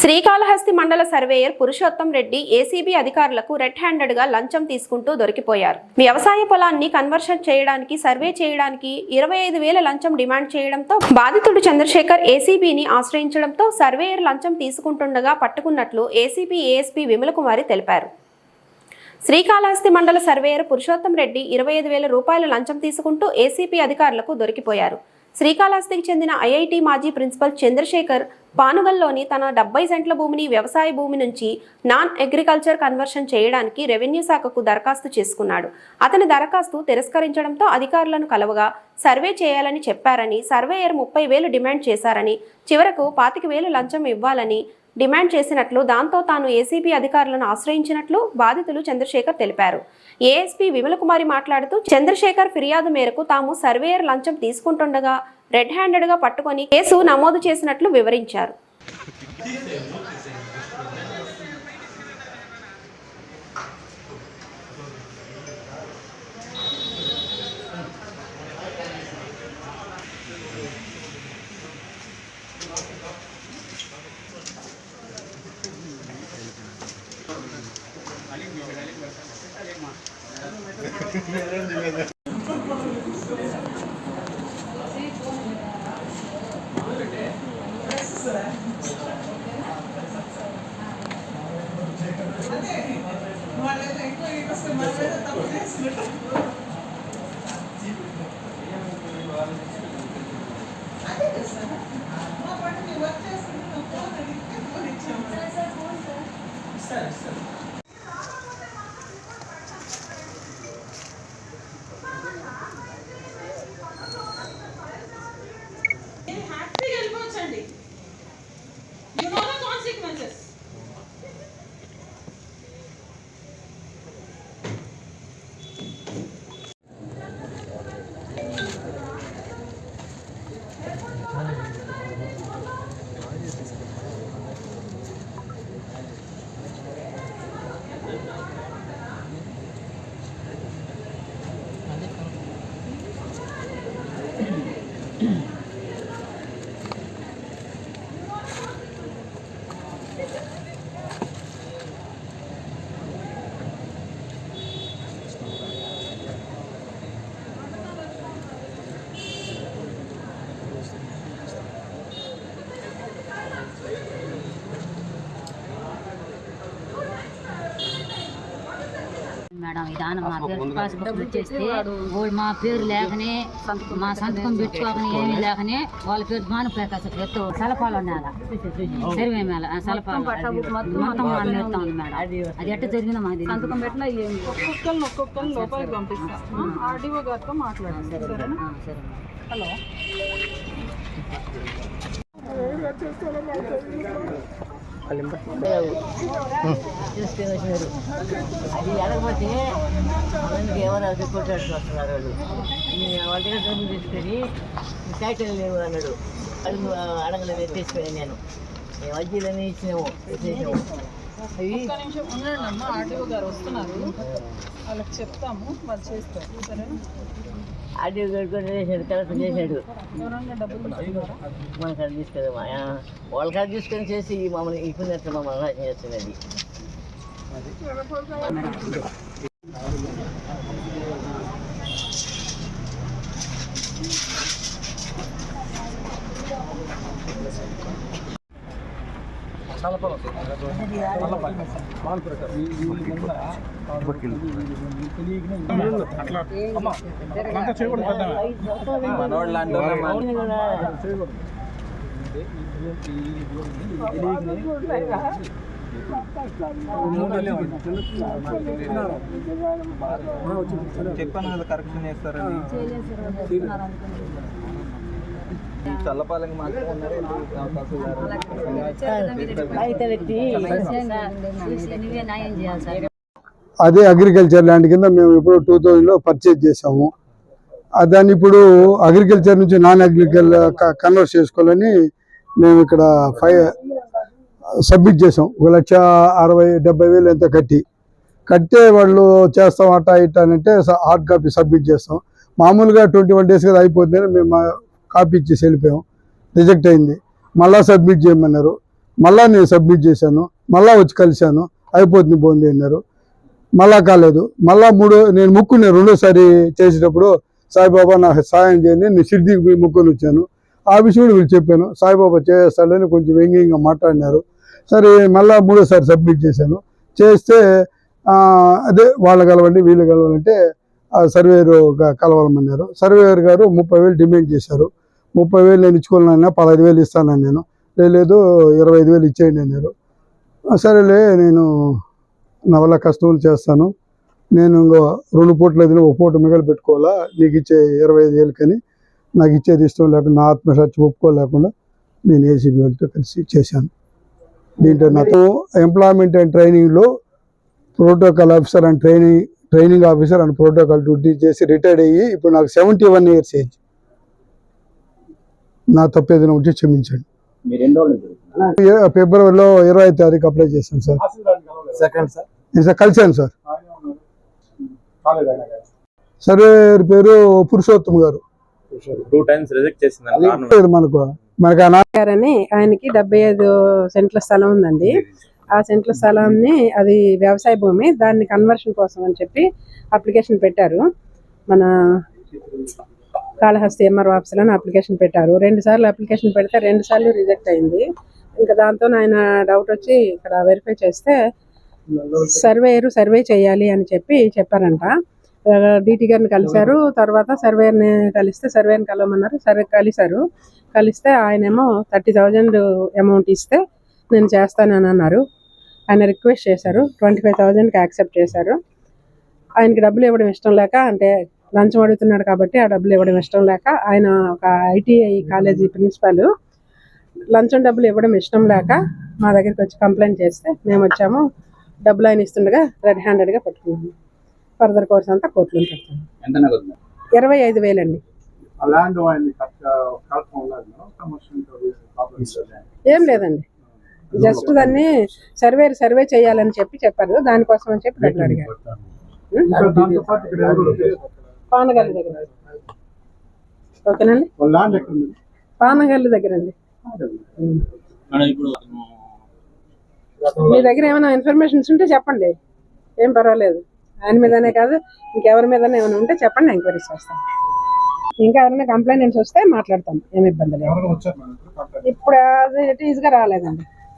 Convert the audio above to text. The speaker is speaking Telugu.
శ్రీకాళహస్తి మండల సర్వేయర్ పురుషోత్తం రెడ్డి ఏసీబీ అధికారులకు రెడ్ హ్యాండెడ్ గా లంచం తీసుకుంటూ దొరికిపోయారు. వ్యవసాయ పొలాన్ని కన్వర్షన్ చేయడానికి సర్వే చేయడానికి 25,000 లంచం డిమాండ్ చేయడంతో బాధితుడు చంద్రశేఖర్ ఏసీబీని ఆశ్రయించడంతో సర్వేయర్ లంచం తీసుకుంటుండగా పట్టుకున్నట్లు ఏసీబీ ఏఎస్పీ విమల కుమారి తెలిపారు. శ్రీకాళహస్తి మండల సర్వేయర్ పురుషోత్తం రెడ్డి 25,000 రూపాయల లంచం తీసుకుంటూ ఏసీబీ అధికారులకు దొరికిపోయారు. శ్రీకాళహస్తికి చెందిన ఐఐటి మాజీ ప్రిన్సిపల్ చంద్రశేఖర్ పానుగల్లోని తన 70 సెంట్ల భూమిని వ్యవసాయ భూమి నుంచి నాన్ అగ్రికల్చర్ కన్వర్షన్ చేయడానికి రెవెన్యూ శాఖకు దరఖాస్తు చేసుకున్నాడు. అతని దరఖాస్తు తిరస్కరించడంతో అధికారులను కలవగా సర్వే చేయాలని చెప్పారని, సర్వేయర్ 30,000 డిమాండ్ చేశారని, చివరకు 25,000 లంచం ఇవ్వాలని డిమాండ్ చేసినట్లు, దాంతో తాను ఏసీబీ అధికారులను ఆశ్రయించినట్లు బాధితులు చంద్రశేఖర్ తెలిపారు. ఏఎస్పీ విమల కుమారి మాట్లాడుతూ, చంద్రశేఖర్ ఫిర్యాదు మేరకు తాము సర్వేయర్ లంచం తీసుకుంటుండగా రెడ్ హ్యాండెడ్ గా పట్టుకొని కేసు నమోదు చేసినట్లు వివరించారు. మేడం ఇదాన మా పేరు పాస్బుక్ వచ్చేస్తే వాళ్ళు మా పేరు లేకనే మా సంతకం పెట్టుకోకని ఏమీ లేకనే వాళ్ళ పేరు మానప్రకాశం ఎత్తు సలపాలు ఉన్నాయా సర్వే మేళ సలపాలు మొత్తం వాళ్ళు నేర్తా ఉంది మేడం. అది ఎట్ట జరిగిందో మాది సంతకం పెట్టినా ఒక్కొక్కరిని లోపలికి పంపిస్తాం. ఆర్డీఓ గారితో మాట్లాడాలి. సరేనా? సరే. హలో, చూసుకొని వచ్చినారు. అది అడగపోతే అందరికి ఎవరు కొట్టాడు వస్తున్నారు. వాళ్ళు వాళ్ళ దగ్గర డబ్బులు తీసుకొని టైటిల్ లేవు అన్నాడు. అడుగు అడగలేదు, ఎత్తేసిపోయాను నేను. మేము అర్జీలన్నీ ఇచ్చినాము, ఎత్తేసాము. అవి ఒక్క నిమిషం ఉండండి అమ్మ, ఆర్డీఓ గారు వస్తున్నారు, వాళ్ళకి చెప్తాము, వాళ్ళు చేస్తారు. సరేనా? ఆర్డీఓ గడుకొని చేశాడు, కలెక్టర్ చేశాడు. ఎవరన్నా డబ్బులు తీసుకున్నారా? మన కాడ తీసుకొని వాళ్ళ కాడ తీసుకొని చేసి మమ్మల్ని ఇప్పుడు మమ్మల్ని నాశనం చేస్తున్నది. చెప్పాను కదా కరెక్షన్ చేస్తారని. చల్లపాలెంకి మాత్రం ఉన్నారు. అదే అగ్రికల్చర్ ల్యాండ్ కింద మేము ఇప్పుడు 2000లో పర్చేజ్ చేసాము. దాన్ని ఇప్పుడు అగ్రికల్చర్ నుంచి నాన్ అగ్రికల్ కన్వర్ట్ చేసుకోవాలని మేము ఇక్కడ సబ్మిట్ చేసాం. 1,60,000-70,000 ఎంత కట్టే వాళ్ళు చేస్తాం అట్టా ఇట్టా అంటే హార్డ్ కాపీ సబ్మిట్ చేస్తాం. మామూలుగా 21 days కదా అయిపోతుందని మేము కాపీ ఇచ్చేసి వెళ్ళిపోయాం. రిజెక్ట్ అయింది. మళ్ళీ సబ్మిట్ చేయమన్నారు. మళ్ళా నేను సబ్మిట్ చేశాను, మళ్ళా వచ్చి కలిశాను, అయిపోతుంది పోండి అన్నారు. మళ్ళా కాలేదు. మళ్ళా నేను ముక్కుని రెండోసారి చేసేటప్పుడు సాయిబాబా నాకు సాయం చేయండి, నేను షిర్డీకి పోయి ముక్కుని వచ్చాను. ఆ విషయం కూడా వీళ్ళు చెప్పాను, సాయిబాబా చేస్తాడని కొంచెం వ్యంగ్యంగా మాట్లాడినారు. సరే మళ్ళా మూడోసారి సబ్మిట్ చేశాను. చేస్తే అదే వాళ్ళు కలవండి వీళ్ళు కలవాలంటే ఆ సర్వేరు కలవాలమన్నారు. సర్వేయర్ గారు 30,000 డిమాండ్ చేశారు. 30,000 నేను ఇచ్చుకోవాలన్నా 15,000 ఇస్తానని నేను లేదు 25,000 ఇచ్చేయండి అన్నారు. సరేలే నేను నా వల్ల కష్టములు చేస్తాను, నేను ఇంకో 2 పూటలు అయితే ఒక పూట మిగలు పెట్టుకోవాలా, నీకు ఇచ్చే 25,000 కని నాకు ఇచ్చేది ఇష్టం లేకుండా నా ఆత్మసాక్షి ఒప్పుకోలేకుండా నేను ఏసీబీ వాళ్ళతో కలిసి చేశాను. దీంట్లో నాకు ఎంప్లాయ్మెంట్ అండ్ ట్రైనింగ్లో protocol officer and training officer and protocol duty చేసి రిటైర్డ్ అయ్యి ఇప్పుడు నాకు 71 years ఏజ్. నా తప్పేదైనా ఉంటే క్షమించండి. ఫిబ్రవరిలో 20వ తారీఖు అప్లై చేశాను సార్. నేను సార్ కలిశాను సార్. సర్వేయర్ పేరు పురుషోత్తం గారు. 2 times రిజెక్ట్ చేసింది మనకు గారని ఆయనకి 75 సెంట్ల స్థలం ఉందండి. ఆ సెంట్ల స్థలాన్ని అది వ్యవసాయ భూమి, దాన్ని కన్వర్షన్ కోసం అని చెప్పి అప్లికేషన్ పెట్టారు. మన కాళహస్తి ఎంఆర్ఓ ఆఫీసులో అప్లికేషన్ పెట్టారు. 2 సార్లు అప్లికేషన్ పెడితే 2 సార్లు రిజెక్ట్ అయింది. ఇంకా దాంతో ఆయన డౌట్ వచ్చి ఇక్కడ వెరిఫై చేస్తే సర్వే చేయాలి అని చెప్పారంట. డీటీ గారిని కలిశారు. తర్వాత సర్వేయర్ని కలిస్తే సర్వేయర్ని కలవమన్నారు. కలిశారు. కలిస్తే ఆయనేమో 30,000 అమౌంట్ ఇస్తే నేను చేస్తానని అన్నారు. ఆయన రిక్వెస్ట్ చేశారు, 25,000కి యాక్సెప్ట్ చేశారు. ఆయనకి డబ్బులు ఇవ్వడం ఇష్టం లేక, అంటే లంచం అడుగుతున్నాడు కాబట్టి ఆ డబ్బులు ఇవ్వడం ఇష్టం లేక, ఆయన ఒక ఐటీఐ కాలేజీ ప్రిన్సిపల్ లంచం డబ్బులు ఇవ్వడం ఇష్టం లేక మా దగ్గరికి వచ్చి కంప్లైంట్ చేస్తే మేము వచ్చాము. డబ్బులు ఆయన ఇస్తుండగా రెడ్ హ్యాండెడ్గా పట్టుకున్నాము. ఫర్దర్ కోర్స్ అంతా కోర్టులో పెడతాము. 25,000 అండి. ఏం లేదండి, జస్ట్ దాన్ని సర్వే చేయాలని చెప్పారు. దానికోసం అని చెప్పి డబ్బులు అడిగారు. పానగల్లి దగ్గర. ఓకేనండి, పానగల్లి దగ్గర అండి. మీ దగ్గర ఏమైనా ఇన్ఫర్మేషన్స్ ఉంటే చెప్పండి, ఏం పర్వాలేదు. ఆయన మీదనే కాదు, ఇంకెవరి మీదనే ఏమైనా ఉంటే చెప్పండి, ఎంక్వైరీ చేస్తాం. ఇంకా ఎవరైనా కంప్లైంట్స్ వస్తే మాట్లాడతాం, ఏమి ఇబ్బంది లేదు. ఇప్పుడు అది ఈజీగా రాలేదండి.